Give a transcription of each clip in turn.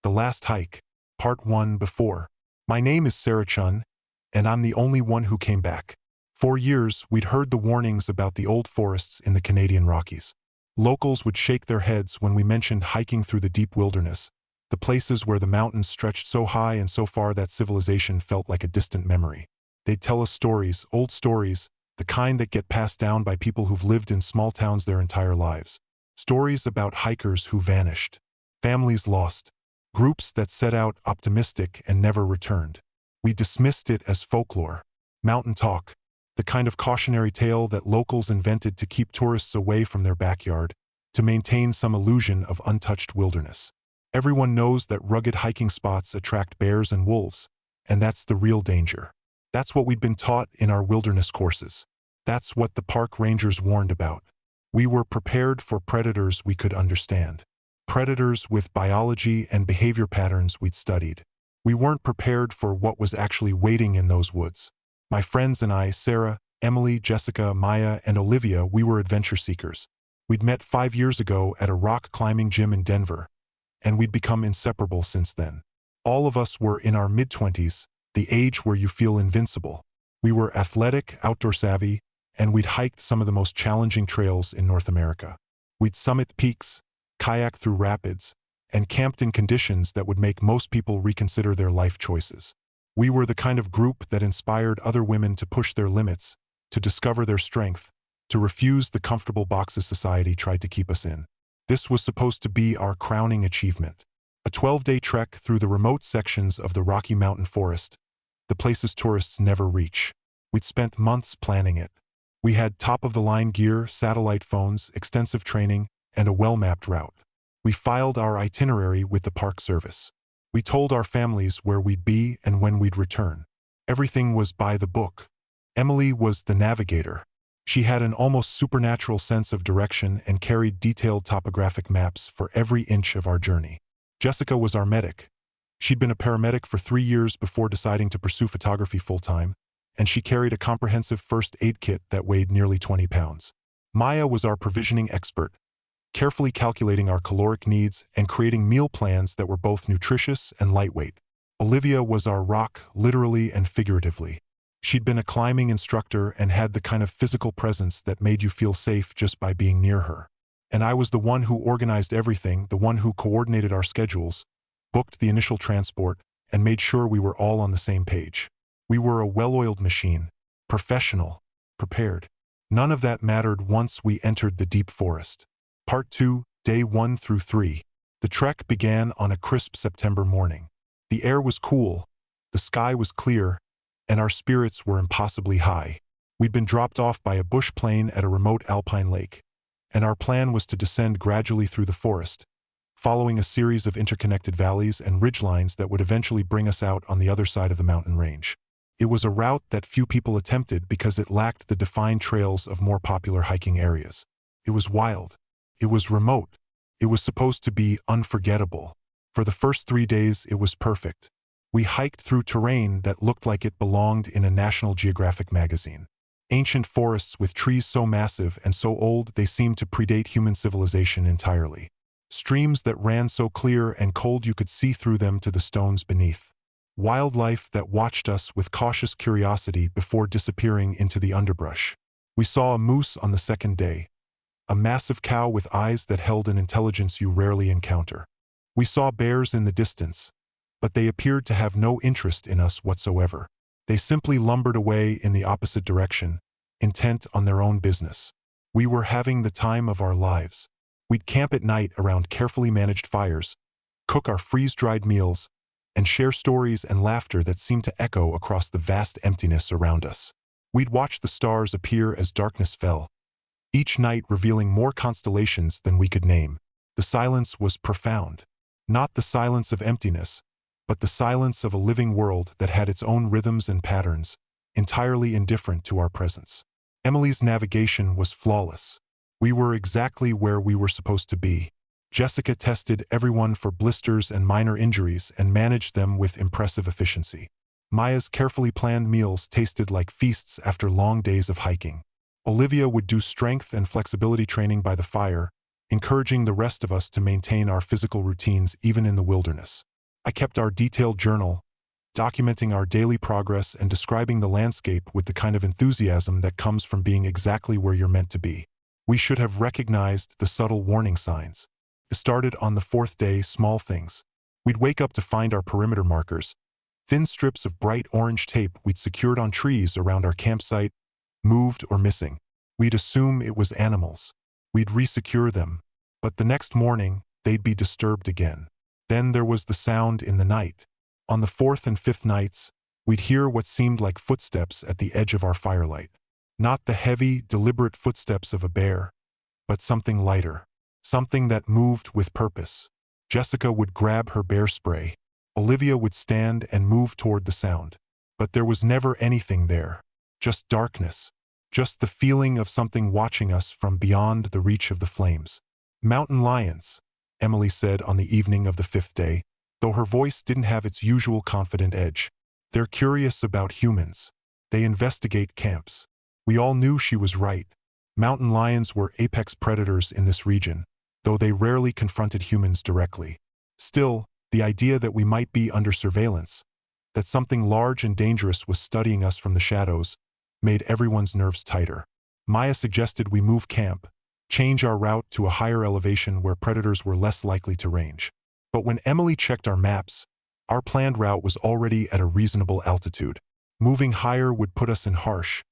The Last Hike, Part 1 before. My name is Chen, and I'm the only one who came back. For years, we'd heard the warnings about the old forests in the Canadian Rockies. Locals would shake their heads when we mentioned hiking through the deep wilderness, the places where the mountains stretched so high and so far that civilization felt like a distant memory. They'd tell us stories, old stories, the kind that get passed down by people who've lived in small towns their entire lives. Stories about hikers who vanished, families lost, groups that set out optimistic and never returned. We dismissed it as folklore, mountain talk, the kind of cautionary tale that locals invented to keep tourists away from their backyard, to maintain some illusion of untouched wilderness. Everyone knows that rugged hiking spots attract bears and wolves, and that's the real danger. That's what we'd been taught in our wilderness courses. That's what the park rangers warned about. We were prepared for predators we could understand. Predators with biology and behavior patterns we'd studied. We weren't prepared for what was actually waiting in those woods. My friends and I, Sarah, Emily, Jessica, Maya, and Olivia, we were adventure seekers. We'd met 5 years ago at a rock climbing gym in Denver, and we'd become inseparable since then. All of us were in our mid-20s, the age where you feel invincible. We were athletic, outdoor savvy, and we'd hiked some of the most challenging trails in North America. We'd summit peaks, kayak through rapids, and camped in conditions that would make most people reconsider their life choices. We were the kind of group that inspired other women to push their limits, to discover their strength, to refuse the comfortable boxes society tried to keep us in. This was supposed to be our crowning achievement. A 12-day trek through the remote sections of the Rocky Mountain Forest, the places tourists never reach. We'd spent months planning it. We had top-of-the-line gear, satellite phones, extensive training, and a well-mapped route. We filed our itinerary with the Park Service. We told our families where we'd be and when we'd return. Everything was by the book. Emily was the navigator. She had an almost supernatural sense of direction and carried detailed topographic maps for every inch of our journey. Jessica was our medic. She'd been a paramedic for 3 years before deciding to pursue photography full-time, and she carried a comprehensive first aid kit that weighed nearly 20 pounds. Maya was our provisioning expert, carefully calculating our caloric needs and creating meal plans that were both nutritious and lightweight. Olivia was our rock, literally and figuratively. She'd been a climbing instructor and had the kind of physical presence that made you feel safe just by being near her. And I was the one who organized everything, the one who coordinated our schedules, booked the initial transport, and made sure we were all on the same page. We were a well-oiled machine, professional, prepared. None of that mattered once we entered the deep forest. Part 2, Day 1 through 3. The trek began on a crisp September morning. The air was cool, the sky was clear, and our spirits were impossibly high. We'd been dropped off by a bush plane at a remote alpine lake, and our plan was to descend gradually through the forest, following a series of interconnected valleys and ridgelines that would eventually bring us out on the other side of the mountain range. It was a route that few people attempted because it lacked the defined trails of more popular hiking areas. It was wild. It was remote. It was supposed to be unforgettable. For the first 3 days, it was perfect. We hiked through terrain that looked like it belonged in a National Geographic magazine. Ancient forests with trees so massive and so old they seemed to predate human civilization entirely. Streams that ran so clear and cold you could see through them to the stones beneath. Wildlife that watched us with cautious curiosity before disappearing into the underbrush. We saw a moose on the second day, a massive cow with eyes that held an intelligence you rarely encounter. We saw bears in the distance, but they appeared to have no interest in us whatsoever. They simply lumbered away in the opposite direction, intent on their own business. We were having the time of our lives. We'd camp at night around carefully managed fires, cook our freeze-dried meals, and share stories and laughter that seemed to echo across the vast emptiness around us. We'd watch the stars appear as darkness fell, each night revealing more constellations than we could name. The silence was profound. Not the silence of emptiness, but the silence of a living world that had its own rhythms and patterns, entirely indifferent to our presence. Emily's navigation was flawless. We were exactly where we were supposed to be. Jessica tested everyone for blisters and minor injuries and managed them with impressive efficiency. Maya's carefully planned meals tasted like feasts after long days of hiking. Olivia would do strength and flexibility training by the fire, encouraging the rest of us to maintain our physical routines even in the wilderness. I kept our detailed journal, documenting our daily progress and describing the landscape with the kind of enthusiasm that comes from being exactly where you're meant to be. We should have recognized the subtle warning signs. It started on the fourth day, small things. We'd wake up to find our perimeter markers, thin strips of bright orange tape we'd secured on trees around our campsite, moved or missing. We'd assume it was animals. We'd resecure them, but the next morning, they'd be disturbed again. Then there was the sound in the night. On the fourth and fifth nights, we'd hear what seemed like footsteps at the edge of our firelight. Not the heavy, deliberate footsteps of a bear, but something lighter, something that moved with purpose. Jessica would grab her bear spray. Olivia would stand and move toward the sound. But there was never anything there, just darkness, just the feeling of something watching us from beyond the reach of the flames. Mountain lions, Emily said on the evening of the fifth day, though her voice didn't have its usual confident edge. They're curious about humans. They investigate camps. We all knew she was right. Mountain lions were apex predators in this region, though they rarely confronted humans directly. Still, the idea that we might be under surveillance, that something large and dangerous was studying us from the shadows, made everyone's nerves tighter. Maya suggested we move camp, change our route to a higher elevation where predators were less likely to range. But when Emily checked our maps, our planned route was already at a reasonable altitude. Moving higher would put us in harsh,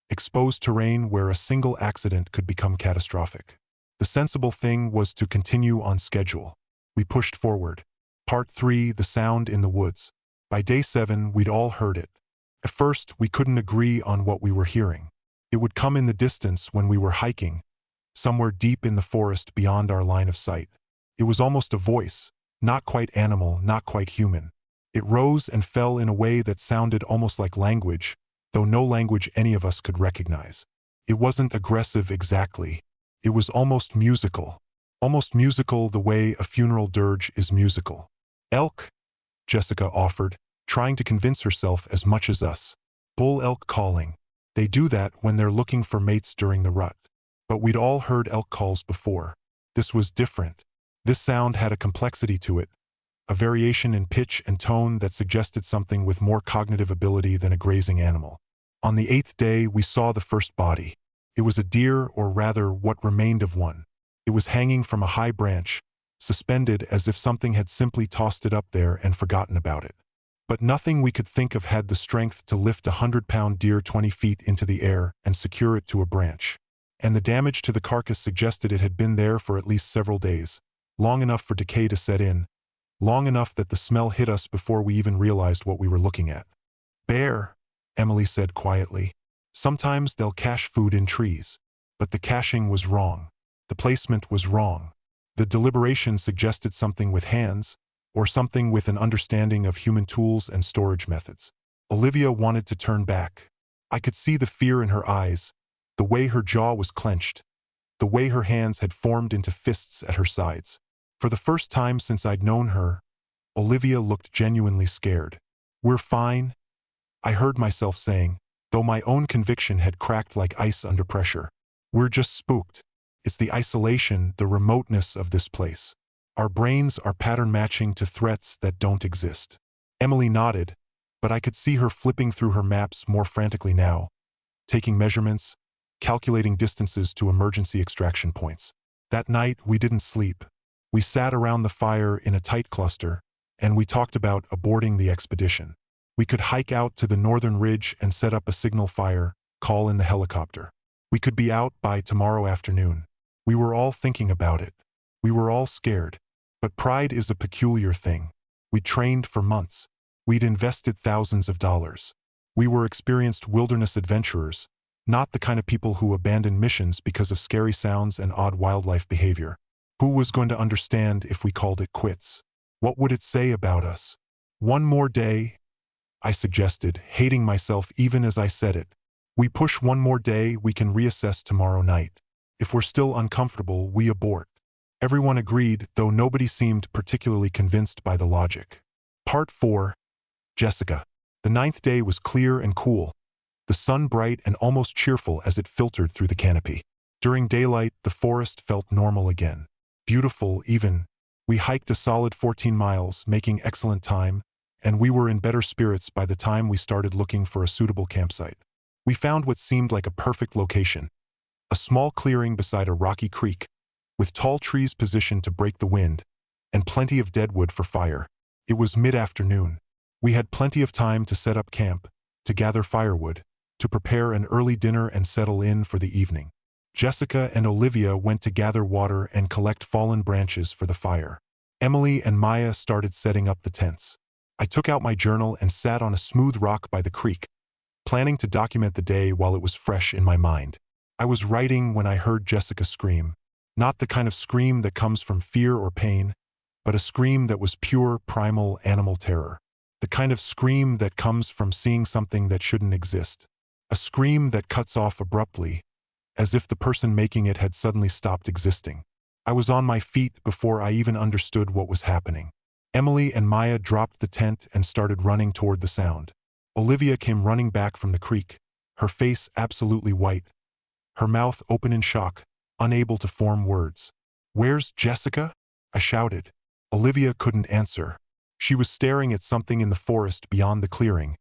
exposed terrain where a single accident could become catastrophic. The sensible thing was to continue on schedule. We pushed forward. Part 3, the sound in the woods. By day 7, we'd all heard it. At first, we couldn't agree on what we were hearing. It would come in the distance when we were hiking, somewhere deep in the forest beyond our line of sight. It was almost a voice, not quite animal, not quite human. It rose and fell in a way that sounded almost like language, though no language any of us could recognize. It wasn't aggressive exactly. It was almost musical the way a funeral dirge is musical. Elk, Jessica offered, trying to convince herself as much as us. Bull elk calling. They do that when they're looking for mates during the rut. But we'd all heard elk calls before. This was different. This sound had a complexity to it, a variation in pitch and tone that suggested something with more cognitive ability than a grazing animal. On the 8th day, we saw the first body. It was a deer, or rather, what remained of one. It was hanging from a high branch, suspended as if something had simply tossed it up there and forgotten about it. But nothing we could think of had the strength to lift a 100-pound deer 20 feet into the air and secure it to a branch. And the damage to the carcass suggested it had been there for at least several days, long enough for decay to set in, long enough that the smell hit us before we even realized what we were looking at. Bear, Emily said quietly. Sometimes they'll cache food in trees. But the caching was wrong. The placement was wrong. The deliberation suggested something with hands, or something with an understanding of human tools and storage methods. Olivia wanted to turn back. I could see the fear in her eyes, the way her jaw was clenched, the way her hands had formed into fists at her sides. For the first time since I'd known her, Olivia looked genuinely scared. "We're fine," I heard myself saying, though my own conviction had cracked like ice under pressure. "We're just spooked. It's the isolation, the remoteness of this place. Our brains are pattern matching to threats that don't exist." Emily nodded, but I could see her flipping through her maps more frantically now, taking measurements, calculating distances to emergency extraction points. That night, we didn't sleep. We sat around the fire in a tight cluster, and we talked about aborting the expedition. We could hike out to the northern ridge and set up a signal fire, call in the helicopter. We could be out by tomorrow afternoon. We were all thinking about it. We were all scared. But pride is a peculiar thing. We trained for months. We'd invested thousands of dollars. We were experienced wilderness adventurers, not the kind of people who abandon missions because of scary sounds and odd wildlife behavior. Who was going to understand if we called it quits? What would it say about us? "One more day," I suggested, hating myself even as I said it. "We push one more day, we can reassess tomorrow night. If we're still uncomfortable, we abort." Everyone agreed, though nobody seemed particularly convinced by the logic. Part 4. Jessica. The 9th day was clear and cool, the sun bright and almost cheerful as it filtered through the canopy. During daylight, the forest felt normal again. Beautiful, even, We hiked a solid 14 miles, making excellent time, and we were in better spirits by the time we started looking for a suitable campsite. We found what seemed like a perfect location, a small clearing beside a rocky creek, with tall trees positioned to break the wind, and plenty of deadwood for fire. It was mid-afternoon. We had plenty of time to set up camp, to gather firewood, to prepare an early dinner and settle in for the evening. Jessica and Olivia went to gather water and collect fallen branches for the fire. Emily and Maya started setting up the tents. I took out my journal and sat on a smooth rock by the creek, planning to document the day while it was fresh in my mind. I was writing when I heard Jessica scream. Not the kind of scream that comes from fear or pain, but a scream that was pure, primal animal terror. The kind of scream that comes from seeing something that shouldn't exist. A scream that cuts off abruptly, as if the person making it had suddenly stopped existing. I was on my feet before I even understood what was happening. Emily and Maya dropped the tent and started running toward the sound. Olivia came running back from the creek, her face absolutely white, her mouth open in shock, unable to form words. "Where's Jessica?" I shouted. Olivia couldn't answer. She was staring at something in the forest beyond the clearing,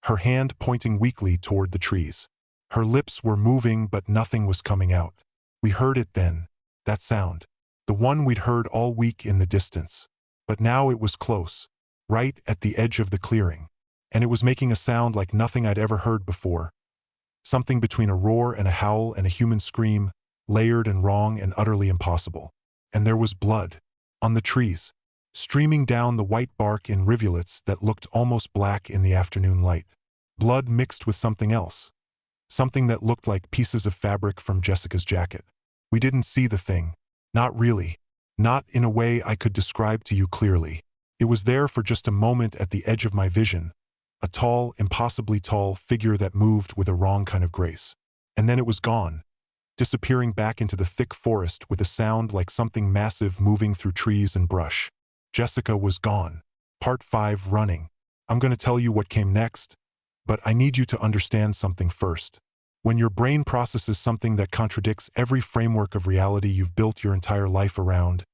her hand pointing weakly toward the trees. Her lips were moving, but nothing was coming out. We heard it then, that sound, the one we'd heard all week in the distance. But now it was close, right at the edge of the clearing, and it was making a sound like nothing I'd ever heard before. Something between a roar and a howl and a human scream, layered and wrong and utterly impossible. And there was blood. On the trees, streaming down the white bark in rivulets that looked almost black in the afternoon light. Blood mixed with something else. Something that looked like pieces of fabric from Jessica's jacket. We didn't see the thing. Not really. Not in a way I could describe to you clearly. It was there for just a moment at the edge of my vision. A tall, impossibly tall figure that moved with a wrong kind of grace. And then it was gone, disappearing back into the thick forest with a sound like something massive moving through trees and brush. Jessica was gone. Part 5, Running. I'm going to tell you what came next, but I need you to understand something first. When your brain processes something that contradicts every framework of reality you've built your entire life around,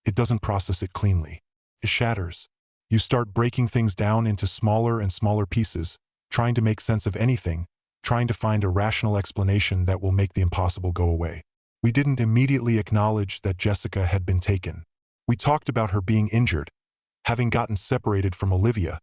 it doesn't process it cleanly. It shatters. You start breaking things down into smaller and smaller pieces, trying to make sense of anything, trying to find a rational explanation that will make the impossible go away. We didn't immediately acknowledge that Jessica had been taken. We talked about her being injured, having gotten separated from Olivia,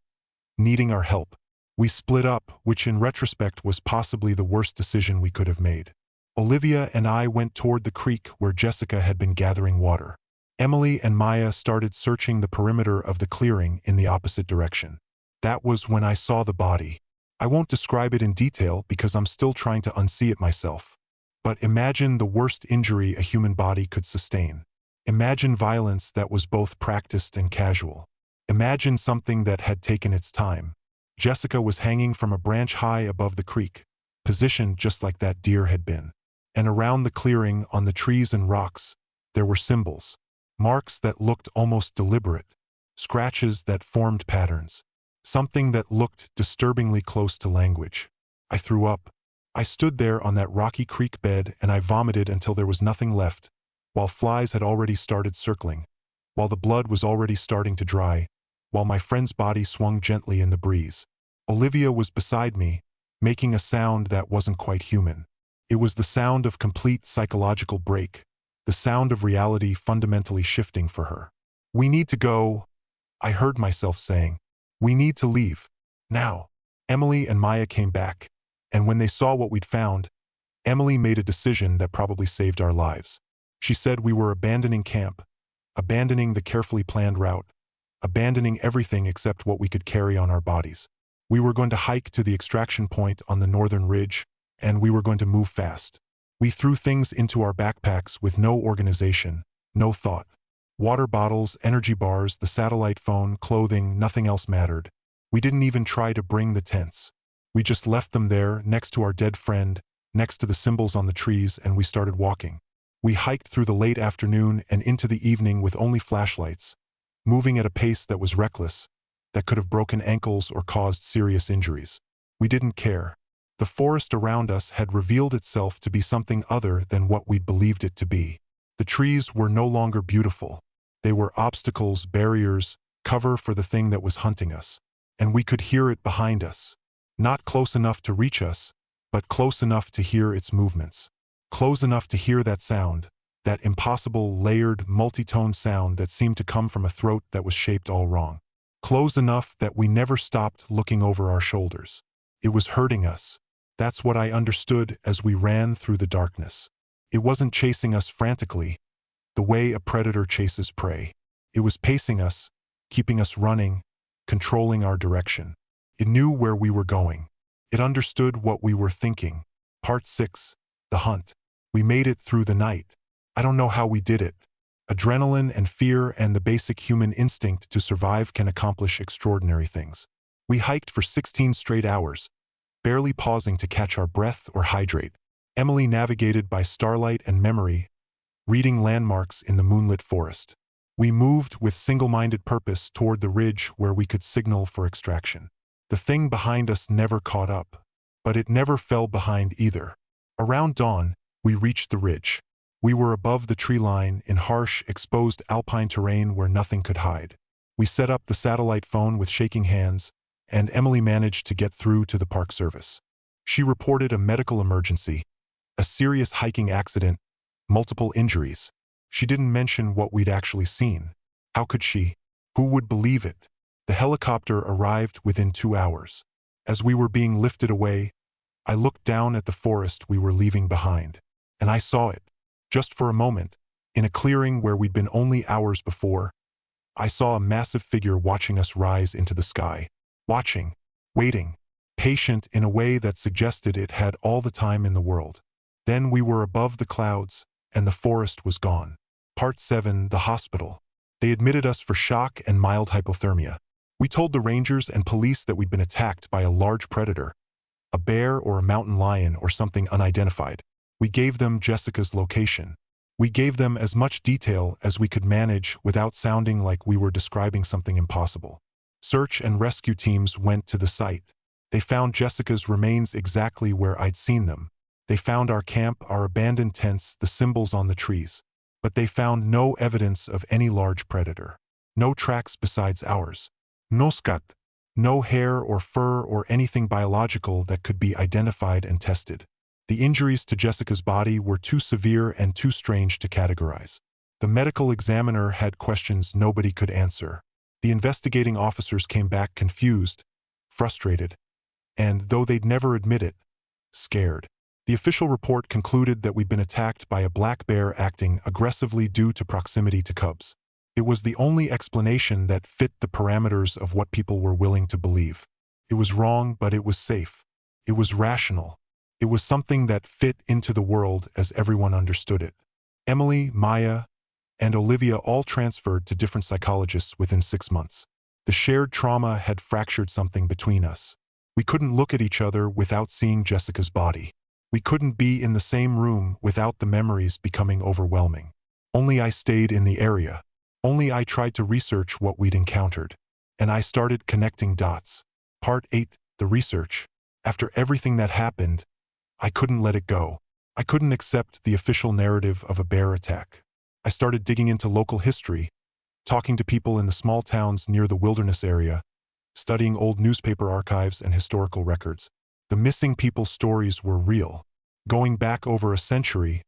needing our help. We split up, which in retrospect was possibly the worst decision we could have made. Olivia and I went toward the creek where Jessica had been gathering water. Emily and Maya started searching the perimeter of the clearing in the opposite direction. That was when I saw the body. I won't describe it in detail because I'm still trying to unsee it myself. But imagine the worst injury a human body could sustain. Imagine violence that was both practiced and casual. Imagine something that had taken its time. Jessica was hanging from a branch high above the creek, positioned just like that deer had been. And around the clearing, on the trees and rocks, there were symbols. Marks that looked almost deliberate. Scratches that formed patterns. Something that looked disturbingly close to language. I threw up. I stood there on that rocky creek bed and I vomited until there was nothing left, while flies had already started circling, while the blood was already starting to dry, while my friend's body swung gently in the breeze. Olivia was beside me, making a sound that wasn't quite human. It was the sound of complete psychological break, the sound of reality fundamentally shifting for her. "We need to go," I heard myself saying. "We need to leave. Now." Emily and Maya came back, and when they saw what we'd found, Emily made a decision that probably saved our lives. She said we were abandoning camp, abandoning the carefully planned route, abandoning everything except what we could carry on our bodies. We were going to hike to the extraction point on the northern ridge, and we were going to move fast. We threw things into our backpacks with no organization, no thought. Water bottles, energy bars, the satellite phone, clothing, nothing else mattered. We didn't even try to bring the tents. We just left them there, next to our dead friend, next to the symbols on the trees, and we started walking. We hiked through the late afternoon and into the evening with only flashlights, moving at a pace that was reckless, that could have broken ankles or caused serious injuries. We didn't care. The forest around us had revealed itself to be something other than what we'd believed it to be. The trees were no longer beautiful. They were obstacles, barriers, cover for the thing that was hunting us. And we could hear it behind us. Not close enough to reach us, but close enough to hear its movements. Close enough to hear that sound, that impossible, layered, multi-tone sound that seemed to come from a throat that was shaped all wrong. Close enough that we never stopped looking over our shoulders. It was hurting us. That's what I understood as we ran through the darkness. It wasn't chasing us frantically, the way a predator chases prey. It was pacing us, keeping us running, controlling our direction. It knew where we were going. It understood what we were thinking. Part 6. The Hunt. We made it through the night. I don't know how we did it. Adrenaline and fear and the basic human instinct to survive can accomplish extraordinary things. We hiked for 16 straight hours, barely pausing to catch our breath or hydrate. Emily navigated by starlight and memory, reading landmarks in the moonlit forest. We moved with single-minded purpose toward the ridge where we could signal for extraction. The thing behind us never caught up, but it never fell behind either. Around dawn, we reached the ridge. We were above the tree line in harsh, exposed alpine terrain where nothing could hide. We set up the satellite phone with shaking hands, and Emily managed to get through to the park service. She reported a medical emergency, a serious hiking accident, multiple injuries. She didn't mention what we'd actually seen. How could she? Who would believe it? The helicopter arrived within 2 hours. As we were being lifted away, I looked down at the forest we were leaving behind, and I saw it. Just for a moment, in a clearing where we'd been only hours before, I saw a massive figure watching us rise into the sky. Watching, waiting, patient in a way that suggested it had all the time in the world. Then we were above the clouds, and the forest was gone. Part 7. The Hospital. They admitted us for shock and mild hypothermia. We told the rangers and police that we'd been attacked by a large predator, a bear or a mountain lion or something unidentified. We gave them Jessica's location. We gave them as much detail as we could manage without sounding like we were describing something impossible. Search and rescue teams went to the site. They found Jessica's remains exactly where I'd seen them. They found our camp, our abandoned tents, the symbols on the trees. But they found no evidence of any large predator. No tracks besides ours. No scut. No hair or fur or anything biological that could be identified and tested. The injuries to Jessica's body were too severe and too strange to categorize. The medical examiner had questions nobody could answer. The investigating officers came back confused, frustrated, and, though they'd never admit it, scared. The official report concluded that we'd been attacked by a black bear acting aggressively due to proximity to cubs. It was the only explanation that fit the parameters of what people were willing to believe. It was wrong, but it was safe. It was rational. It was something that fit into the world as everyone understood it. Emily, Maya, and Olivia all transferred to different psychologists within 6 months. The shared trauma had fractured something between us. We couldn't look at each other without seeing Jessica's body. We couldn't be in the same room without the memories becoming overwhelming. Only I stayed in the area. Only I tried to research what we'd encountered. And I started connecting dots. Part 8. The Research. After everything that happened, I couldn't let it go. I couldn't accept the official narrative of a bear attack. I started digging into local history, talking to people in the small towns near the wilderness area, studying old newspaper archives and historical records. The missing people stories were real. Going back over a century,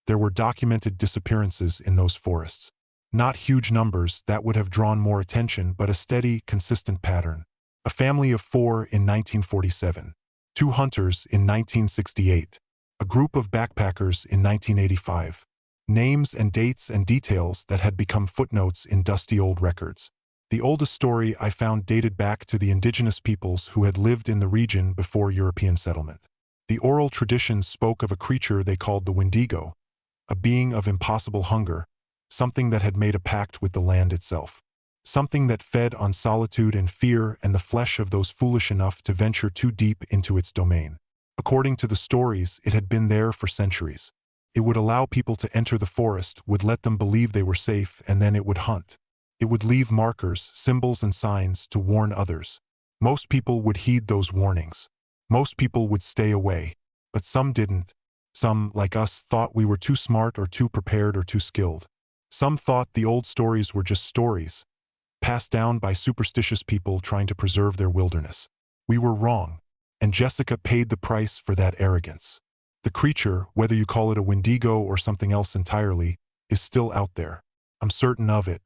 there were documented disappearances in those forests. Not huge numbers that would have drawn more attention, but a steady, consistent pattern. A family of 4 in 1947. 2 hunters in 1968. A group of backpackers in 1985. Names and dates and details that had become footnotes in dusty old records. The oldest story I found dated back to the indigenous peoples who had lived in the region before European settlement. The oral traditions spoke of a creature they called the wendigo, a being of impossible hunger, something that had made a pact with the land itself. Something that fed on solitude and fear and the flesh of those foolish enough to venture too deep into its domain. According to the stories, it had been there for centuries. It would allow people to enter the forest, would let them believe they were safe, and then it would hunt. It would leave markers, symbols, and signs to warn others. Most people would heed those warnings. Most people would stay away. But some didn't. Some, like us, thought we were too smart or too prepared or too skilled. Some thought the old stories were just stories, passed down by superstitious people trying to preserve their wilderness. We were wrong, and Jessica paid the price for that arrogance. The creature, whether you call it a wendigo or something else entirely, is still out there. I'm certain of it.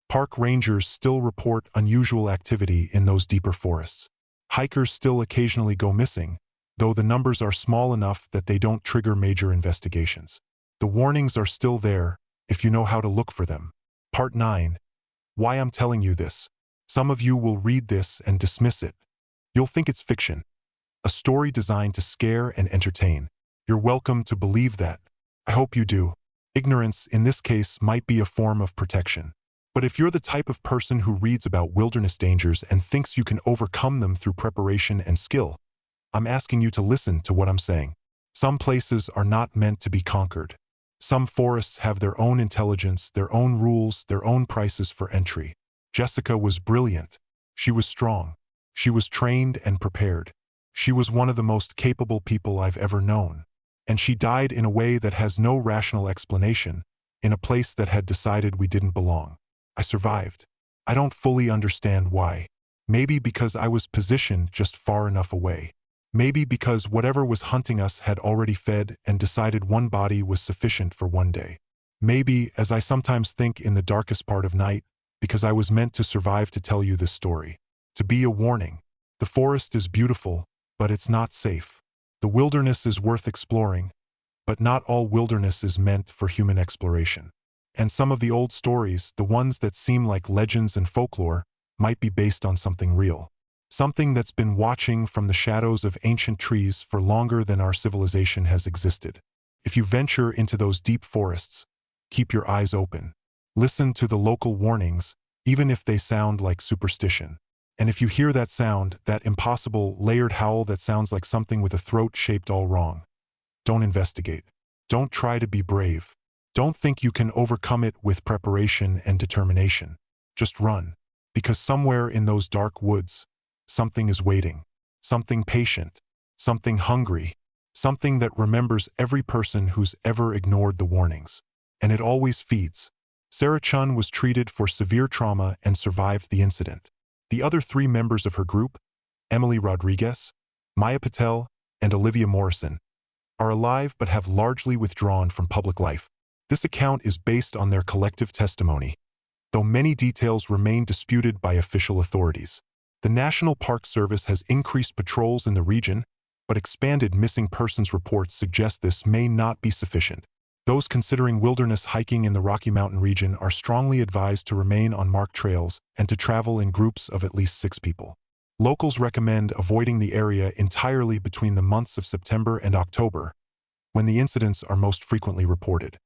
Park rangers still report unusual activity in those deeper forests. Hikers still occasionally go missing, though the numbers are small enough that they don't trigger major investigations. The warnings are still there, if you know how to look for them. Part 9. Why I'm telling you this. Some of you will read this and dismiss it. You'll think it's fiction. A story designed to scare and entertain. You're welcome to believe that. I hope you do. Ignorance, in this case, might be a form of protection. But if you're the type of person who reads about wilderness dangers and thinks you can overcome them through preparation and skill, I'm asking you to listen to what I'm saying. Some places are not meant to be conquered. Some forests have their own intelligence, their own rules, their own prices for entry. Jessica was brilliant. She was strong. She was trained and prepared. She was one of the most capable people I've ever known. And she died in a way that has no rational explanation, in a place that had decided we didn't belong. I survived. I don't fully understand why. Maybe because I was positioned just far enough away. Maybe because whatever was hunting us had already fed and decided one body was sufficient for one day. Maybe, as I sometimes think in the darkest part of night, because I was meant to survive to tell you this story. To be a warning. The forest is beautiful, but it's not safe. The wilderness is worth exploring, but not all wilderness is meant for human exploration. And some of the old stories, the ones that seem like legends and folklore, might be based on something real. Something that's been watching from the shadows of ancient trees for longer than our civilization has existed. If you venture into those deep forests, keep your eyes open. Listen to the local warnings, even if they sound like superstition. And if you hear that sound, that impossible, layered howl that sounds like something with a throat shaped all wrong, don't investigate. Don't try to be brave. Don't think you can overcome it with preparation and determination. Just run. Because somewhere in those dark woods, something is waiting. Something patient. Something hungry. Something that remembers every person who's ever ignored the warnings. And it always feeds. Sarah Chen was treated for severe trauma and survived the incident. The other 3 members of her group, Emily Rodriguez, Maya Patel, and Olivia Morrison, are alive but have largely withdrawn from public life. This account is based on their collective testimony, though many details remain disputed by official authorities. The National Park Service has increased patrols in the region, but expanded missing persons reports suggest this may not be sufficient. Those considering wilderness hiking in the Rocky Mountain region are strongly advised to remain on marked trails and to travel in groups of at least 6 people. Locals recommend avoiding the area entirely between the months of September and October, when the incidents are most frequently reported.